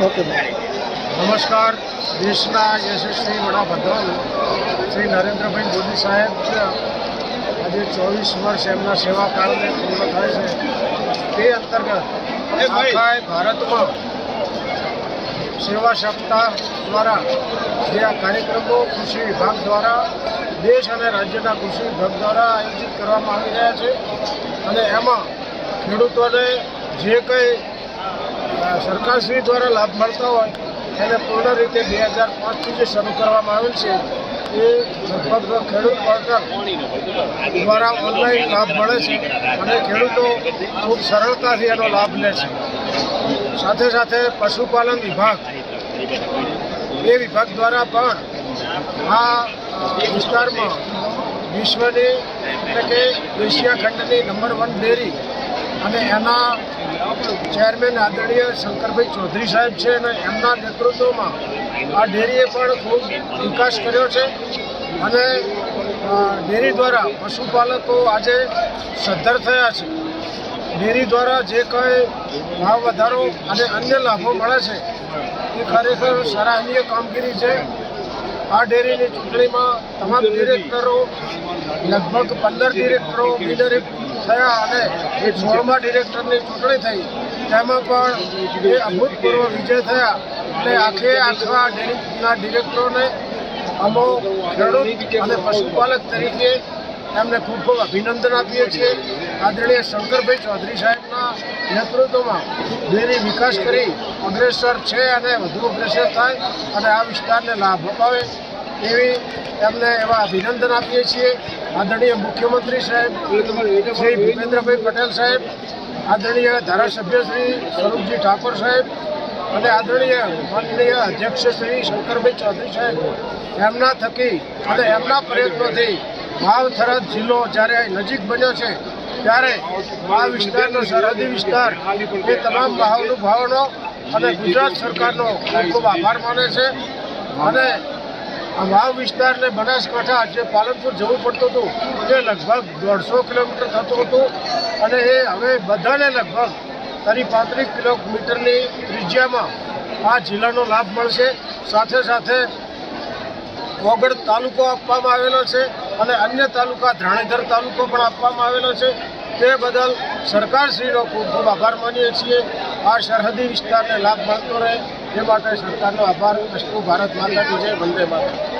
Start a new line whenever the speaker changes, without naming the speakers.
Okay
નમસ્કાર. દેશના યશસ્વી વડાપ્રધાન શ્રી નરેન્દ્રભાઈ મોદી સાહેબ આજે 24 વર્ષ એમના સેવાકાળને પૂર્ણ થાય છે. તે અંતર્ગત આખા ભારતમાં સેવા સપ્તાહ દ્વારા જે આ કાર્યક્રમો કૃષિ વિભાગ દ્વારા દેશ અને રાજ્યના કૃષિ વિભાગ દ્વારા આયોજિત કરવામાં આવી રહ્યા છે અને એમાં ખેડૂતોને જે કંઈ સરકારશ્રી દ્વારા લાભ મળતા હોય એને પૂર્ણ રીતે 2005થી જે શરૂ કરવામાં આવેલ છે એ લગભગ ખેડૂત પોર્ટલ દ્વારા ઓનલાઈન લાભ મળે છે અને ખેડૂતો ખૂબ સરળતાથી એનો લાભ લે છે. સાથે સાથે પશુપાલન વિભાગ એ વિભાગ દ્વારા પણ આ વિસ્તારમાં વિશ્વની એટલે કે એશિયા ખંડની નંબર 1 ડેરી અને એના ચેરમેન આદરણીય શંકરભાઈ ચૌધરી સાહેબ છે અને એમના નેતૃત્વમાં આ ડેરીએ પણ ખૂબ વિકાસ કર્યો છે અને ડેરી દ્વારા પશુપાલકો આજે સદ્ધર થયા છે. ડેરી દ્વારા જે કંઈ ભાવ વધારો અને અન્ય લાભો મળે છે એ ખરેખર સરાહનીય કામગીરી છે. આ ડેરીની ચૂંટણીમાં તમામ ડિરેક્ટરો લગભગ 15 ડિરેક્ટરો બિનહરીફ થયા અને 16મા ડિરેક્ટરની ચૂંટણી થઈ. તેમાં પણ એ અભૂતપૂર્વ વિજય થયા. એટલે આખા ડેરીના ડિરેક્ટરોને અમો ખેડૂત અને પશુપાલક તરીકે એમને ખૂબ ખૂબ અભિનંદન આપીએ છીએ. આદરણીય શંકરભાઈ ચૌધરી સાહેબના નેતૃત્વમાં ડેરી વિકાસ કરી અગ્રેસર છે અને વધુ અગ્રેસર થાય અને આ વિસ્તારને લાભ અપાવે એવી એમને એવા અભિનંદન આપીએ છીએ. આદરણીય મુખ્યમંત્રી સાહેબ શ્રી ભૂપેન્દ્રભાઈ પટેલ સાહેબ, આદરણીય ધારાસભ્ય શ્રી સ્વરૂપજી ઠાકોર સાહેબ અને આદરણીય માનનીય અધ્યક્ષ શ્રી શંકરભાઈ ચૌધરી સાહેબ એમના થકી અને એમના પ્રયત્નોથી વાવ થરાદ જિલ્લો જ્યારે નજીક બન્યો છે ત્યારે આ વિસ્તારનો સરહદી વિસ્તાર એ તમામ મહાનુભાવોનો અને ગુજરાત સરકારનો ખૂબ ખૂબ આભાર માને છે. અને આ વાવ વિસ્તારને બનાસકાંઠા જે પાલનપુર જવું પડતું હતું તે લગભગ 150 કિલોમીટર થતું હતું અને એ હવે બધાને લગભગ 35 કિલોમીટરની ત્રિજ્યામાં આ જિલ્લાનો લાભ મળશે. સાથે સાથે ઓગળ તાલુકો આપવામાં આવેલો છે અને અન્ય તાલુકા ધ્રાણેધર તાલુકો પણ આપવામાં આવેલો છે. તે બદલ સરકારશ્રીનો ખૂબ ખૂબ આભાર માનીએ છીએ. આ સરહદી વિસ્તારને લાભ મળતો રહે એ માટે સરકારનો આભાર. અસ્તુ ભારત માતા કી જય. વંદે માતરમ.